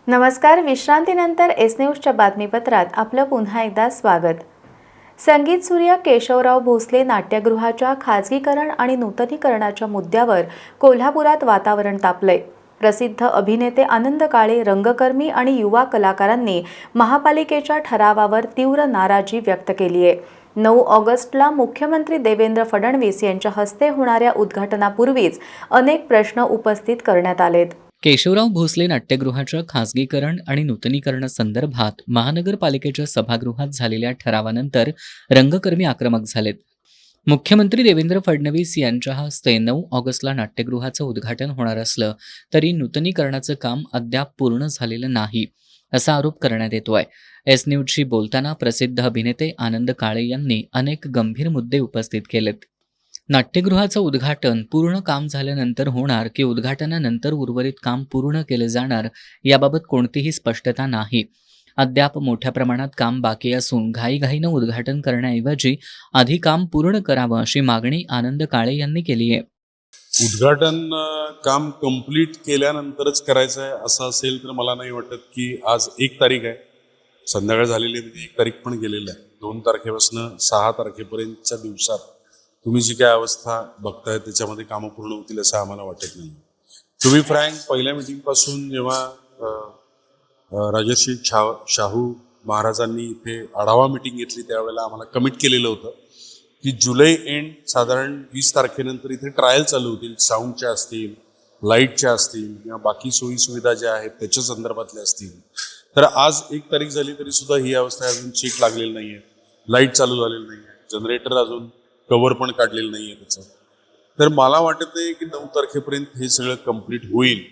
नमस्कार. विश्रांतीनंतर एस न्यूजच्या बातमीपत्रात आपलं पुन्हा एकदा स्वागत. संगीत सूर्य केशवराव भोसले नाट्यगृहाच्या खाजगीकरण आणि नूतनीकरणाच्या मुद्द्यावर कोल्हापुरात वातावरण तापलंय. प्रसिद्ध अभिनेते आनंद काळे, रंगकर्मी आणि युवा कलाकारांनी महापालिकेच्या ठरावावर तीव्र नाराजी व्यक्त केली आहे. 9 ऑगस्टला मुख्यमंत्री देवेंद्र फडणवीस यांच्या हस्ते होणाऱ्या उद्घाटनापूर्वीच अनेक प्रश्न उपस्थित करण्यात आलेत. केशवराव भोसले नाट्यगृहाच्या खासगीकरण आणि नूतनीकरणासंदर्भात महानगरपालिकेच्या सभागृहात झालेल्या ठरावानंतर रंगकर्मी आक्रमक झालेत. मुख्यमंत्री देवेंद्र फडणवीस यांच्या हस्ते 9 ऑगस्टला नाट्यगृहाचं उद्घाटन होणार असलं तरी नूतनीकरणाचं काम अद्याप पूर्ण झालेलं नाही असा आरोप करण्यात येतोय. एस न्यूजशी बोलताना प्रसिद्ध अभिनेते आनंद काळे यांनी अनेक गंभीर मुद्दे उपस्थित केलेत. नाट्यगृहाचं उद्घाटन पूर्ण काम झाल्यानंतर होणार की उद्घाटनानंतर उर्वरित काम पूर्ण केलं जाणार याबाबत कोणतीही स्पष्टता नाही. अद्याप मोठ्या प्रमाणात काम बाकी असून घाईघाईनं उद्घाटन करण्याऐवजी आधी काम पूर्ण करावं अशी मागणी आनंद काळे यांनी केली आहे. उद्घाटन काम कंप्लीट केल्यानंतरच करायचं आहे असं असेल तर मला नाही वाटत की आज 1 तारीख आहे, संध्याकाळ झालेली आहे, 1 तारीख पण गेलेलं आहे. 2 तारखेपासून 6 तारखेपर्यंतच्या दिवसात तुम्ही जी काय अवस्था बघताय त्याच्यामध्ये कामं पूर्ण होतील असं आम्हाला वाटत नाही. टू बी फ्रँक, पहिल्या मीटिंगपासून जेव्हा राजर्षी शाहू महाराजांनी इथे आढावा मीटिंग घेतली त्यावेळेला आम्हाला कमिट केलेलं होतं की जुलै एंड साधारण 20 तारखेनंतर इथे ट्रायल चालू होतील. साऊंडच्या असतील, लाईटच्या असतील किंवा बाकी सोयी सुविधा ज्या आहेत त्याच्या संदर्भातल्या असतील. तर आज 1 तारीख झाली तरी सुद्धा ही अवस्था अजून चेक लागलेली नाही आहे, लाईट चालू झालेली नाही आहे, जनरेटर अजून कव्हर पण काढलेलं नाही आहे त्याचं. तर मला वाटत नाही की 9 तारखेपर्यंत हे सगळं कंप्लीट होईल.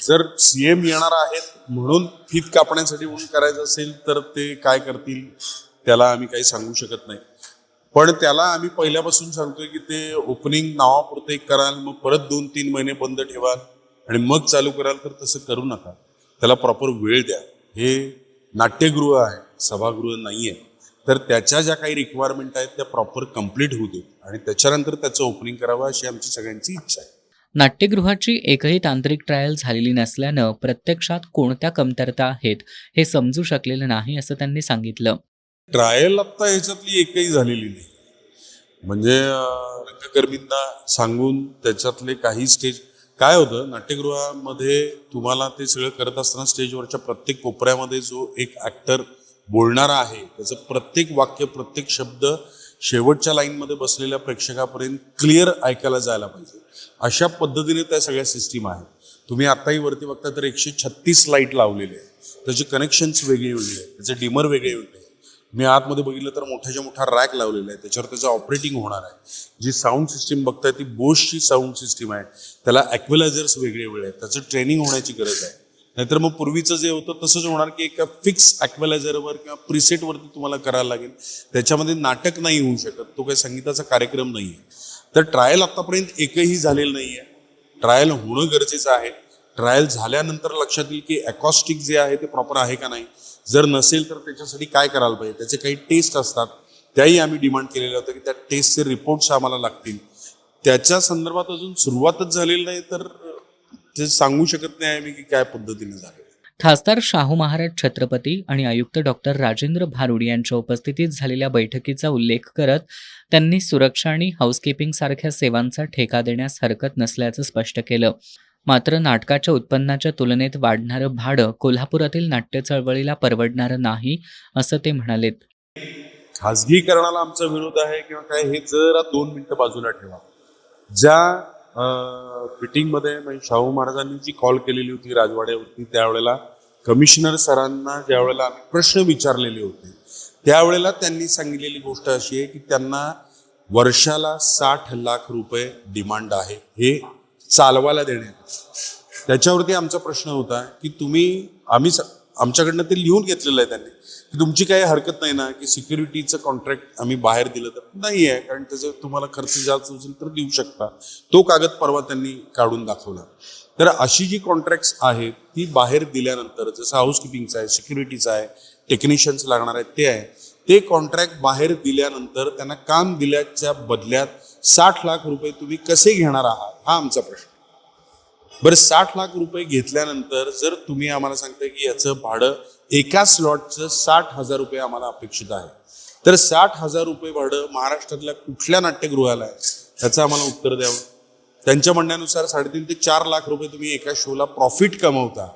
जर CM येणार आहेत म्हणून फीत कापण्यासाठी म्हणून करायचं असेल तर ते काय करतील त्याला आम्ही काही सांगू शकत नाही. पण त्याला आम्ही पहिल्यापासून सांगतोय की ते ओपनिंग नावापुरते कराल, मग परत 2-3 महिने बंद ठेवाल आणि मग चालू कराल, तर तसं करू नका. त्याला प्रॉपर वेळ द्या. हे नाट्यगृह आहे, सभागृह नाही आहे. तर त्याच्या ज्या काही रिक्वायरमेंट आहेत त्या प्रॉपर कंप्लीट होऊ देत आणि त्याच्यानंतर त्याचं ओपनिंग करावं अशी आमची सगळ्यांची इच्छा आहे. नाट्यगृहाची एकही तांत्रिक ट्रायल झालेली नसल्यानं प्रत्यक्षात कोणत्या कमतरता आहेत हे समजू शकलेलं नाही असं त्यांनी सांगितलं. ट्रायल आत्ता ह्याच्यातली एकही झालेली नाही. म्हणजे रंगकर्मींना सांगून त्याच्यातले काही स्टेज काय होतं, नाट्यगृहामध्ये तुम्हाला ते सगळं करत असताना स्टेजवरच्या प्रत्येक कोपऱ्यामध्ये जो एक ॲक्टर बोलणारा आहे त्याचं प्रत्येक वाक्य, प्रत्येक शब्द शेवटच्या लाईनमध्ये बसलेल्या प्रेक्षकापर्यंत क्लिअर ऐकायला जायला पाहिजे. अशा पद्धतीने त्या सगळ्या सिस्टीम आहेत. तुम्ही आत्ताही वरती बघता तर 136 लाईट लावलेले आहेत, त्याचे कनेक्शन्स वेगळे वेगळे आहेत, त्याचे डिमर वेगळे वेगळे आहेत. मी आतमध्ये बघितलं तर मोठ्याच्या मोठा रॅक लावलेला आहे, त्याच्यावर त्याचं ऑपरेटिंग होणार आहे. जी साऊंड सिस्टीम बघताय ती बोशची साऊंड सिस्टीम आहे, त्याला ॲक्वेलायझर्स वेगळे वेगळे आहेत, त्याचं ट्रेनिंग होण्याची गरज आहे. नाहीतर मग पूर्वीचं जे होतं तसंच होणार की एका फिक्स ॲक्वेलायझरवर किंवा प्रिसेटवरती तुम्हाला करायला लागेल. त्याच्यामध्ये नाटक नाही होऊ शकत, तो काही संगीताचा कार्यक्रम नाही आहे. तर ट्रायल आत्तापर्यंत एकही झालेलं नाही आहे. ट्रायल होणं गरजेचं आहे. ट्रायल झाल्यानंतर लक्षात येईल की अकॉस्टिक जे आहे ते प्रॉपर आहे का नाही. जर नसेल तर त्याच्यासाठी काय करायला पाहिजे, त्याचे काही टेस्ट असतात, त्याही आम्ही डिमांड केलेलं होतं की त्या टेस्टचे रिपोर्ट्स आम्हाला लागतील. त्याच्या संदर्भात अजून सुरुवातच झालेली नाही तर ते सांगू शकत नाही आम्ही की काय पद्धतीने झालं. खासदार शाहू महाराज छत्रपती आणि आयुक्त डॉक्टर राजेंद्र भारुड यांच्या उपस्थितीत झालेल्या बैठकीचा उल्लेख करत त्यांनी सुरक्षा आणि हाऊसकीपिंग सारख्या सेवांचा ठेका देण्यास हरकत नसल्याचं स्पष्ट केलं. मात्र नाटकाच्या उत्पन्नाच्या तुलनेत वाढणारं भाडं कोल्हापुरातील नाट्य चळवळीला परवडणारं नाही असं ते म्हणालेत. खाजगीकरणाला आमचा विरोध आहे किंवा काय हे जरा 2 मिनिटं बाजूला ठेवा. ज्या मीटिंगमध्ये शाहू महाराजांनी जी कॉल केलेली होती राजवाड्यावरती, त्यावेळेला कमिशनर सरांना ज्या वेळेला आम्ही प्रश्न विचारलेले होते त्यावेळेला त्यांनी सांगितलेली गोष्ट अशी आहे की त्यांना वर्षाला 60 लाख रुपये डिमांड आहे हे चालवायला देण्यात. त्याच्यावरती आमचा प्रश्न होता की आमच्याकडनं ते लिहून घेतलेलं आहे त्यांनी की तुमची काही हरकत नाही ना की सिक्युरिटीचं कॉन्ट्रॅक्ट आम्ही बाहेर दिलं तर. नाही आहे, कारण त्याचं तुम्हाला खर्च जास्त असेल तर देऊ शकता. तो कागद परवा त्यांनी काढून दाखवला. तर अशी जी कॉन्ट्रॅक्ट्स आहेत ती बाहेर दिल्यानंतर, जसं हाऊसकीपिंगचं आहे, सिक्युरिटीचं आहे, टेक्निशियन्स लागणार आहेत ते आहे, ते कॉन्ट्रॅक्ट बाहेर दिल्यानंतर त्यांना काम दिल्याच्या बदल्यात 60 लाख रुपये तुम्ही कसे घेणार आहात हा आमचा प्रश्न. बरं 60 लाख रुपये घेतल्यानंतर जर तुम्ही आम्हाला सांगताय की याचं भाडं एका स्लॉटचं 60,000 रुपये आम्हाला अपेक्षित आहे, तर 60,000 रुपये भाडं महाराष्ट्रातल्या कुठल्या नाट्यगृहाला आहे त्याचं आम्हाला उत्तर द्यावं. त्यांच्या म्हणण्यानुसार 3.5 ते 4 लाख रुपये तुम्ही एका शोला प्रॉफिट कमवता.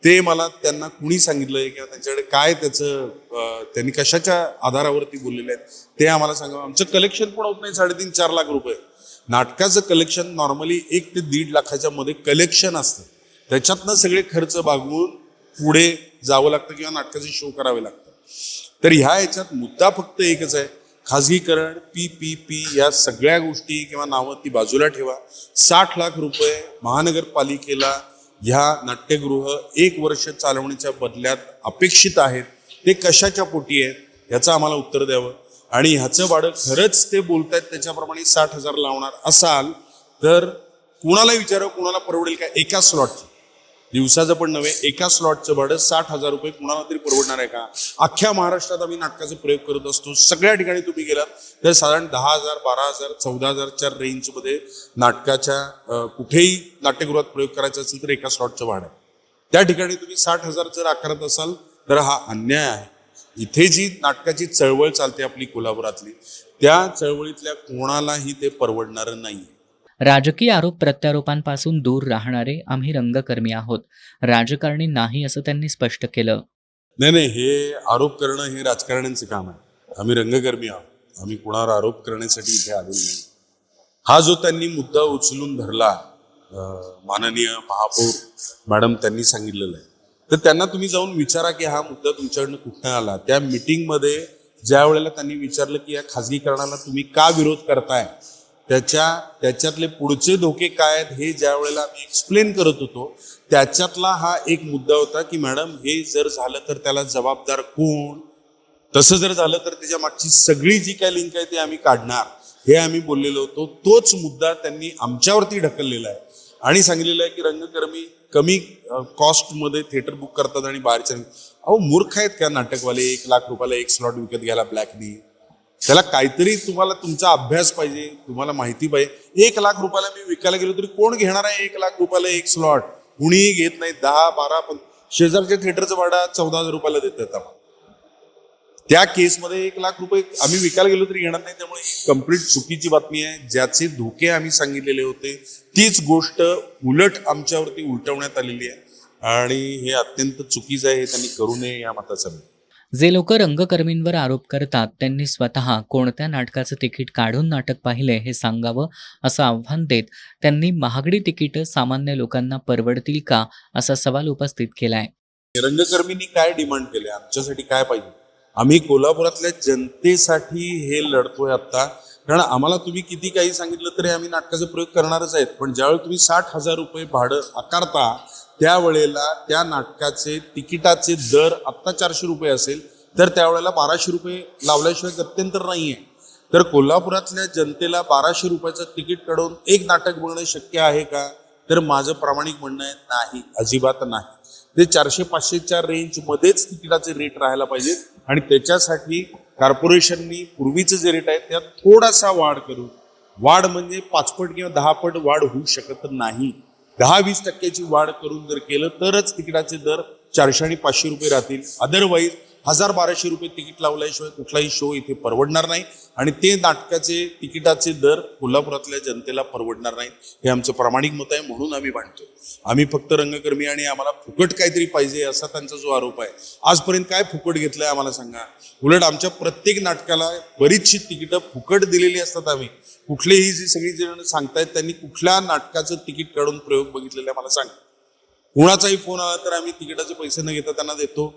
ते मला त्यांना कुणी सांगितलंय किंवा त्यांच्याकडे काय त्याचं त्यांनी कशाच्या आधारावरती बोललेले आहेत ते आम्हाला सांगा. आमचं कलेक्शन पण होत नाही 3.5-4 लाख रुपये. नाटकाचं कलेक्शन नॉर्मली 1 ते 1.5 लाखाच्या मध्ये कलेक्शन असतं. त्याच्यातनं सगळे खर्च भागवून पुढे जावं लागतं किंवा नाटकाचे शो करावे लागतात. तर ह्या याच्यात मुद्दा फक्त एकच आहे, खाजगीकरण, PPP या सगळ्या गोष्टी किंवा नावं ती बाजूला ठेवा. 60 लाख रुपये महानगरपालिकेला ह्या नाट्यगृह 1 वर्ष चालवण्याच्या बदल्यात अपेक्षित आहेत. ते कशाच्या पोटी आहेत याचं आम्हाला उत्तर द्यावं. आणि ह्याचं भाडं खरंच ते बोलतायत त्याच्याप्रमाणे 60,000 लावणार असाल तर कुणाला विचारावं, कुणाला परवडेल का? एका स्लॉटचं, दिवसाचं पण नव्हे, एका स्लॉटचं भाडं 60,000 रुपये कुणाला तरी परवडणार आहे का? अख्ख्या महाराष्ट्रात आम्ही नाटकाचा प्रयोग करत असतो. सगळ्या ठिकाणी तुम्ही गेलात तर साधारण 10,000, 12,000, 14,000च्या रेंजमध्ये नाटकाच्या कुठेही नाट्यगृहात प्रयोग करायचा असेल तर एका स्लॉटचं भाडं आहे. त्या ठिकाणी तुम्ही 60,000 जर आकारत असाल तर हा अन्याय आहे. इथे जी नाटकाची चळवळ चालते आपली कोल्हापुरातली, त्या चळवळीतल्या कोणालाही ते परवडणारं नाही. राजकीय आरोप प्रत्यारोपांपासून दूर राहणारे आम्ही रंगकर्मी आहोत, राजकारणी नाही असं त्यांनी स्पष्ट केलं. नाही, हे आरोप करणं हे राजकारण्यांचं काम आहे. आम्ही रंगकर्मी आहोत, आम्ही कुणावर आरोप करण्यासाठी इथे आलेलो नाही. हा जो त्यांनी मुद्दा उचलून धरला, माननीय महापौर मॅडम त्यांनी सांगितलेलं आहे, तर त्यांना तुम्ही जाऊन विचारा की हा मुद्दा तुमच्याकडनं कुठनं आला. त्या मीटिंगमध्ये ज्या वेळेला त्यांनी विचारलं की या खाजगीकरणाला तुम्ही का विरोध करताय, त्याच्यातले पुढचे धोके काय आहेत हे ज्या वेळेला आम्ही एक्सप्लेन करत होतो, त्याच्यातला हा एक मुद्दा होता की मॅडम हे जर झालं तर त्याला जबाबदार कोण, तसं जर झालं तर त्याच्या मागची सगळी जी काय लिंक आहे ती आम्ही काढणार, हे आम्ही बोललेलो होतो. तोच मुद्दा त्यांनी आमच्यावरती ढकललेला आहे आणि सांगितलेलं आहे की रंगकर्मी कमी कॉस्टमध्ये थिएटर बुक करतात आणि बाहेरच्या. अहो मूर्ख आहेत का नाटकवाले? 1 लाख रुपयाला 1 स्लॉट विकत घ्यायला ब्लॅकनी? त्याला काहीतरी तुम्हाला तुमचा अभ्यास पाहिजे, तुम्हाला माहिती पाहिजे. 1 लाख रुपयाला मी विकायला गेलो तरी कोण घेणार आहे 1 लाख रुपयाला 1 स्लॉट? कुणीही घेत नाही. 10, 12, पण शेजारच्या थिएटरचं भाडं 14,000 रुपयाला देतात. त्या केसमध्ये 1 लाख रुपये आम्ही विकायला गेलो तरी घेणार नाही. त्यामुळे ही कंप्लीट चुकीची बातमी आहे. ज्याचे धोके आम्ही सांगितलेले होते तीच गोष्ट उलट आमच्यावरती उलटवण्यात आलेली आहे आणि हे अत्यंत चुकीचं आहे. हे त्यांनी करू नये या मताचा मी. जे लोक रंगकर्मींवर आरोप करतात त्यांनी स्वतः कोणत्या नाटकाचं तिकीट काढून नाटक पाहिले हे सांगावं असं आव्हान देत त्यांनी महागडी तिकीटं सामान्य लोकांना परवडतील का असा सवाल उपस्थित केलाय. रंगकर्मींनी काय डिमांड केले, आमच्यासाठी काय पाहिजे? आम्ही कोल्हापुरातल्या जनतेसाठी हे लढतोय आता. कारण आम्हाला तुम्ही किती काही सांगितलं तरी आम्ही नाटकाचा प्रयोग करणारच आहेत. पण ज्यावेळी तुम्ही 60,000 रुपये भाडं आकारता त्यावेळेला त्या नाटकाचे तिकिटाचे दर आत्ता 400 रुपये असेल तर त्यावेळेला 1200 रुपये लावल्याशिवाय गत्यंतर नाही आहे. तर कोल्हापुरातल्या जनतेला 1200 रुपयाचं तिकीट काढून एक नाटक बघणं शक्य आहे का? तर माझं प्रामाणिक म्हणणं आहे नाही, अजिबात नाही. ते 400-500च्या रेंजमध्येच तिकिटाचे रेट राहायला पाहिजेत आणि त्याच्यासाठी कॉर्पोरेशननी पूर्वीचे जे रेट आहेत त्यात थोडासा वाढ करून, वाढ म्हणजे 5 पट किंवा 10 पट वाढ होऊ शकत नाही. 10-20% वाढ करून जर केलं तरच तिकिटाचे दर 400 आणि 500 रुपये राहतील. अदरवाईज 1000-1200 रुपये तिकीट लावल्याशिवाय कुठलाही शो इथे परवडणार नाही आणि ते नाटकाचे तिकिटाचे दर कोल्हापुरातल्या जनतेला परवडणार नाहीत. हे आमचं प्रामाणिक मत आहे, म्हणून आम्ही मांडतो. आम्ही फक्त रंगकर्मी आणि आम्हाला फुकट काहीतरी पाहिजे असा त्यांचा जो आरोप आहे. आजपर्यंत काय फुकट घेतलंय आम्हाला सांगा? उलट आमच्या प्रत्येक नाटकाला बरीचशी तिकीटं फुकट दिलेली असतात. आम्ही कुठलेही जी सगळी जण सांगतायत त्यांनी कुठल्या नाटकाचं तिकीट काढून प्रयोग बघितलेले आम्हाला सांगा. कुणाचाही फोन आला तर आम्ही तिकिटाचे पैसे न घेता त्यांना देतो.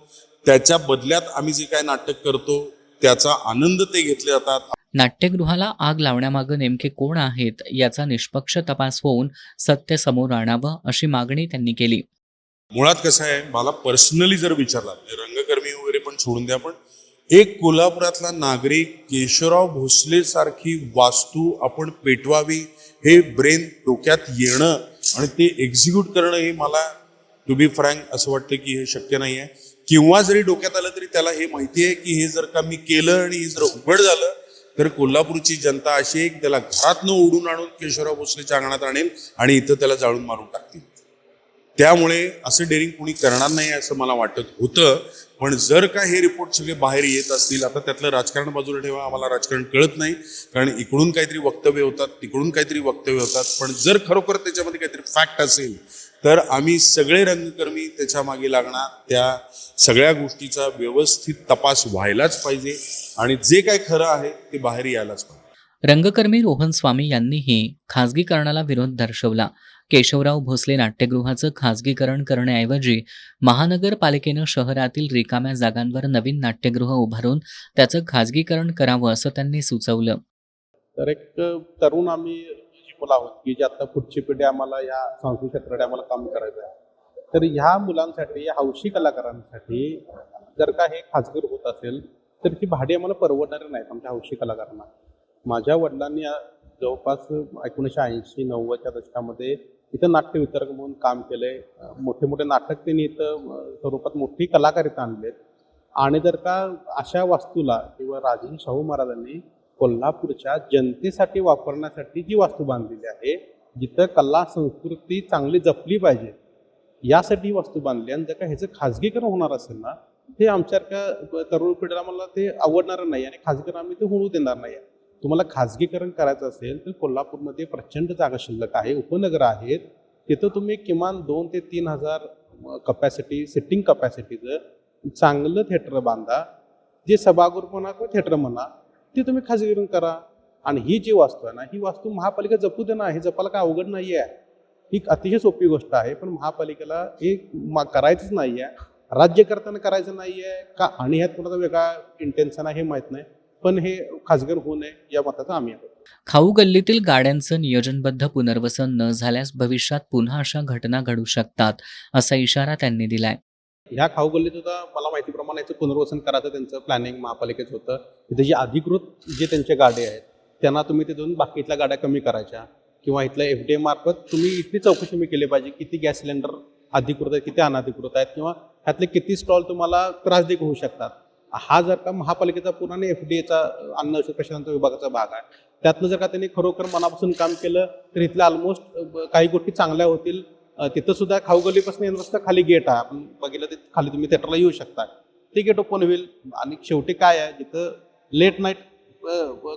त्याच्या बदल्यात आम्ही जे काय नाटक करतो त्याचा आनंद ते घेतले जातात. नाट्यगृहाला आग लावण्यामागं नेमके कोण आहेत याचा निष्पक्ष तपास होऊन सत्य समोर आणावं अशी मागणी त्यांनी केली. मुळात कसं आहे, मला पर्सनली जर विचारला, रंगकर्मी वगैरे पण सोडून द्या, पण एक कोल्हापुरातला नागरिक केशवराव भोसले सारखी वास्तू आपण पेटवावी हे ब्रेन डोक्यात येणं आणि ते एक्झिक्यूट करणं हे मला टू बी फ्रँक असं वाटतं की हे शक्य नाही आहे. किंवा जरी डोक्यात आलं तरी त्याला हे माहिती आहे की हे जर का मी केलं आणि हे जर उघड झालं तर कोल्हापूरची जनता अशी एक त्याला घरातनं ओढून आणून केशवराव भोसलेच्या अंगणात आणेल आणि इथं त्याला जाळून मारून टाकतील. त्यामुळे असं डेअरिंग कोणी करणार नाही असं मला वाटत होतं. पण जर का हे रिपोर्ट सगळे बाहेर येत असतील, आता त्यातलं राजकारण बाजूला ठेवा, आम्हाला राजकारण कळत नाही, कारण इकडून काहीतरी वक्तव्य होतात, तिकडून काहीतरी वक्तव्य होतात. पण जर खरोखर त्याच्यामध्ये काहीतरी फॅक्ट असेल तर आम्ही सगळे रंगकर्मी त्याच्या मागे लागणार. त्या सगळ्या गोष्टीचा व्यवस्थित तपास व्हायलाच पाहिजे आणि जे काय खरं आहे ते बाहेर यायलाच पाहिजे. रंगकर्मी रोहन स्वामी यांनीही खाजगीकरणाला विरोध दर्शवला. केशवराव भोसले नाट्यगृहाचं खाजगीकरण करण्याऐवजी महानगरपालिकेनं शहरातील रिकाम्या जागांवर नवीन नाट्यगृह उभारून त्याचं खाजगीकरण करावं असं त्यांनी सुचवलं. तर एक तरुण आम्ही जी मुलं आहोत की जे आता पुढची पिढी आम्हाला या सांस्कृतिक क्षेत्रात आम्हाला काम करायचं आहे. तर ह्या मुलांसाठी, हौशी कलाकारांसाठी जर का हे खाजगी होत असेल तर ती भाडी आम्हाला परवडणारी नाहीत आमच्या हौशी कलाकारांना. माझ्या वडिलांनी जवळपास 1980-90च्या दशकामध्ये इथं नाट्य वितरक म्हणून काम केलंय. मोठे मोठे नाटक त्यांनी इथं स्वरूपात मोठी कलाकार इथं आणलेत. आणि जर का अशा वास्तूला किंवा राजर्षी शाहू महाराजांनी कोल्हापूरच्या जनतेसाठी वापरण्यासाठी जी वास्तू बांधलेली आहे, जिथं कला संस्कृती चांगली जपली पाहिजे, यासाठी ही वास्तू बांधली. आणि जर का ह्याचं खाजगीकरण होणार असेल ना, ते आमच्यासारख्या तरुण पिढीला मला ते आवडणार नाही आणि खाजगीकरण आम्ही ते होऊ देणार नाही. तुम्हाला खाजगीकरण करायचं असेल तर कोल्हापूरमध्ये प्रचंड जागा शिल्लक आहे, उपनगर आहेत. तिथं तुम्ही किमान 2,000 ते 3,000 कपॅसिटी, सिटिंग कपॅसिटीचं चांगलं थिएटर बांधा. जे सभागृह म्हणा किंवा थिएटर म्हणा, ते तुम्ही खाजगीकरण करा. आणि ही जी वास्तू आहे ना, ही वास्तू महापालिका जपू दे ना. हे जपायला काय अवघड नाही आहे, ही अतिशय सोपी गोष्ट आहे. पण महापालिकेला हे करायचंच नाही आहे, राज्य करताना करायचं नाही आहे का, आणि ह्यात कोणाचा वेगळा इंटेन्शन आहे हे माहीत नाही. पण हे खाजगीकरण होऊ नये या मताचा आम्ही आहोत. खाऊ गल्लीतील गाड्यांचं नियोजनबद्ध पुनर्वसन न झाल्यास भविष्यात पुन्हा अशा घटना घडू शकतात असा इशारा त्यांनी दिलाय. ह्या खाऊ गल्लीत सुद्धा मला माहितीप्रमाणे याचं पुनर्वसन करायचं त्यांचं प्लॅनिंग महापालिकेचं होतं. तिथे जे अधिकृत जे त्यांचे गाडे आहेत त्यांना तुम्ही तिथून बाकीतल्या गाड्या कमी करायच्या, किंवा इथल्या FDA मार्फत तुम्ही इथली चौकशी मी केली पाहिजे, किती गॅस सिलेंडर अधिकृत आहेत, किती अनधिकृत आहेत, किंवा ह्यातले किती स्टॉल तुम्हाला त्रासदायक होऊ शकतात. हा जर का महापालिकेचा पूर्ण FDAचा अन्न औषध प्रशासन विभागाचा भाग आहे, त्यातनं जर का त्यांनी खरोखर मनापासून काम केलं तर इथलं ऑलमोस्ट काही गोष्टी चांगल्या होतील. तिथं सुद्धा खाऊ गल्लीपासून येणं रस्ता खाली गेट आहे, आपण बघितलं ते खाली तुम्ही थिएटरला येऊ शकता, ते गेट ओपन होईल. आणि शेवटी काय आहे, जिथं लेट नाईट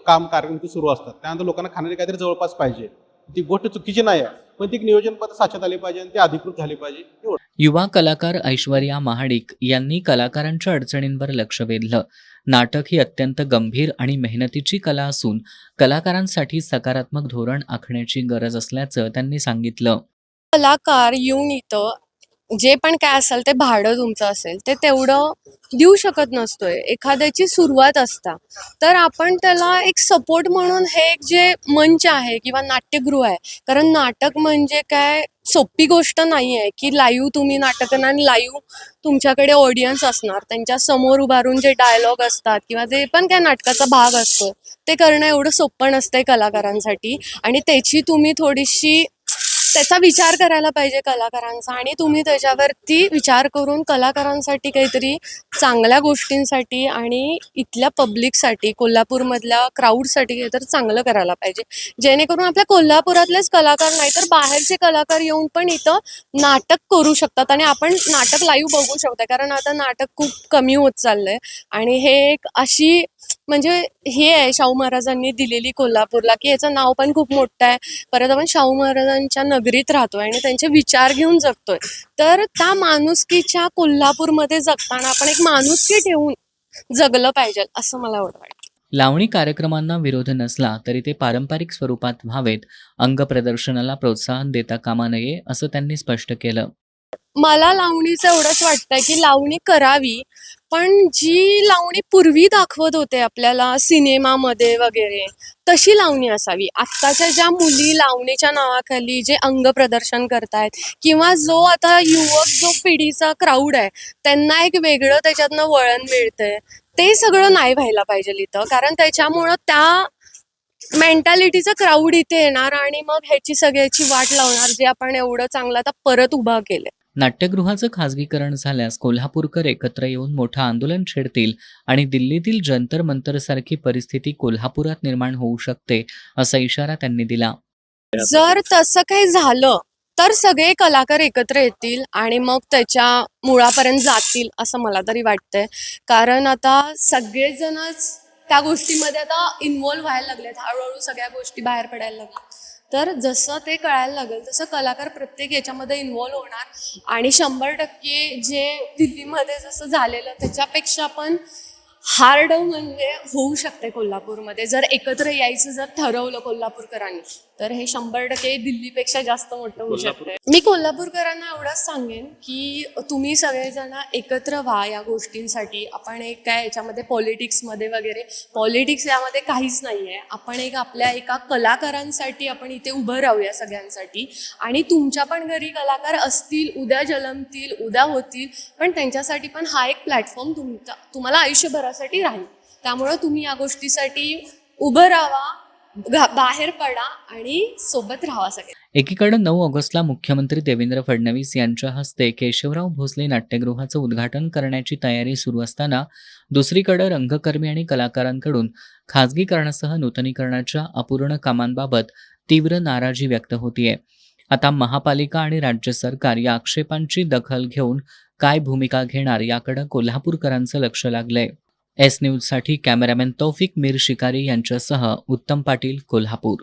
कार्यक्रम सुरू असतात त्यानंतर लोकांना खाण्याची काहीतरी जवळपास पाहिजे. ती गोष्ट चुकीची नाही आहे, पण ती नियोजनबद्ध साच्यात आली पाहिजे आणि ती अधिकृत झाली पाहिजे. युवा कलाकार ऐश्वर्या महाडिक यांनी कलाकारांच्या अडचणींवर लक्ष वेधलं. नाटक ही अत्यंत गंभीर आणि मेहनतीची कला असून कलाकारांसाठी सकारात्मक धोरण आखण्याची गरज असल्याचं त्यांनी सांगितलं. कलाकार येऊन इथं जे पण काय असेल ते भाडं तुमचं असेल ते तेवढं देऊ शकत नसतोय. एखाद्याची सुरुवात असता तर आपण त्याला एक सपोर्ट म्हणून हे एक जे मंच आहे किंवा नाट्यगृह आहे, कारण नाटक म्हणजे काय सोपी गोष्ट नाही आहे की लाईव्ह तुम्ही नाटक करणार आणि लाईव्ह तुमच्याकडे ऑडियन्स असणार, त्यांच्या समोर उभारून जे डायलॉग असतात किंवा जे पण काय नाटकाचा भाग असतो ते करणं एवढं सोपं नसतंय कलाकारांसाठी. आणि त्याची तुम्ही थोडीशी त्याचा विचार करायला पाहिजे कलाकारांचा, आणि तुम्ही त्याच्यावरती विचार करून कलाकारांसाठी काहीतरी चांगल्या गोष्टींसाठी आणि इथल्या पब्लिकसाठी, कोल्हापूरमधल्या क्राऊडसाठी काहीतरी चांगलं करायला पाहिजे, जेणेकरून आपल्या कोल्हापुरातलेच कलाकार नाही तर बाहेरचे कलाकार येऊन पण इथं नाटक करू शकतात आणि आपण नाटक लाईव्ह बघू शकतो. कारण आता नाटक खूप कमी होत चाललंय आणि हे एक अशी म्हणजे हे आहे शाहू महाराजांनी दिलेली कोल्हापूरला, की याचं नाव पण खूप मोठं आहे. परत आपण शाहू महाराजांच्या नगरीत राहतोय आणि त्यांचे विचार घेऊन जगतोय. तर त्या माणुसकीच्या कोल्हापूरमध्ये जगताना आपण एक माणुसकी ठेवून जगलं पाहिजे असं मला वाटतं. लावणी कार्यक्रमांना विरोध नसला तरी ते पारंपरिक स्वरूपात व्हावेत, अंग प्रदर्शनाला प्रोत्साहन देता कामा नये असं त्यांनी स्पष्ट केलं. मला लावणीचं एवढंच वाटतंय की लावणी करावी, पण जी लावणी पूर्वी दाखवत होते आपल्याला सिनेमामध्ये वगैरे तशी लावणी असावी. आत्ताच्या ज्या मुली लावणीच्या नावाखाली जे अंग प्रदर्शन करतायत किंवा जो आता युवक जो पिढीचा क्राऊड आहे त्यांना एक वेगळं त्याच्यातनं वळण मिळतंय, ते सगळं नाही व्हायला पाहिजे इथं. कारण त्याच्यामुळं त्या मेंटॅलिटीचं क्राऊड इथे येणार आणि मग ह्याची सगळ्याची वाट लावणार जे आपण एवढं चांगलं आता परत उभा केलंय. नाट्यगृहाचं खाजगीकरण झाल्यास कोल्हापूरकर एकत्र येऊन मोठं आंदोलन छेडतील आणि दिल्लीतील जंतर मंतरसारखी परिस्थिती कोल्हापुरात निर्माण होऊ शकते असा इशारा त्यांनी दिला. जर तसं काही झालं तर सगळे कलाकार एकत्र येतील आणि मग त्याच्या मुळापर्यंत जातील असं मला तरी वाटतंय. कारण आता सगळेजणच त्या गोष्टीमध्ये आता इन्व्हॉल्व्ह व्हायला लागलेत, हळूहळू सगळ्या गोष्टी बाहेर पडायला लागल्या. तर जसं ते कळायला लागेल तसं कलाकार प्रत्येक याच्यामध्ये इन्व्हॉल्व्ह होणार आणि 100% जे दिल्लीमध्ये जसं झालेलं त्याच्यापेक्षा पण हार्ड म्हणजे होऊ शकते कोल्हापूरमध्ये. जर एकत्र यायचं जर ठरवलं कोल्हापूरकरांनी तर हे 100% दिल्लीपेक्षा जास्त मोठं होऊ शकते. मी कोल्हापूरकरांना एवढंच सांगेन की तुम्ही सगळेजण एकत्र व्हा या गोष्टींसाठी. आपण एक काय याच्यामध्ये पॉलिटिक्समध्ये वगैरे, पॉलिटिक्स यामध्ये काहीच नाही आहे. आपण एक आपल्या एका कलाकारांसाठी आपण इथे उभं राहूया सगळ्यांसाठी. आणि तुमच्या पण घरी कलाकार असतील, उद्या जन्मतील, उद्या होतील, पण त्यांच्यासाठी पण हा एक प्लॅटफॉर्म तुम्हाला आयुष्यभरासाठी राहील. त्यामुळं तुम्ही या गोष्टीसाठी उभं राहा, बाहेर पडा आणि सोबत राहा सगळे. एकीकडे 9 ऑगस्टला मुख्यमंत्री देवेंद्र फडणवीस यांच्या हस्ते केशवराव भोसले नाट्यगृहाचं उद्घाटन करण्याची तयारी सुरू असताना दुसरीकडे रंगकर्मी आणि कलाकारांकडून खाजगीकरणासह नूतनीकरणाच्या अपूर्ण कामांबाबत तीव्र नाराजी व्यक्त होतीये. आता महापालिका आणि राज्य सरकार या आक्षेपांची दखल घेऊन काय भूमिका घेणार याकडे कोल्हापूरकरांचं लक्ष लागलंय. एस न्यूजसाठी कॅमेरामॅन तौफिक मीर शिकारी यांच्यासह उत्तम पाटील, कोल्हापूर.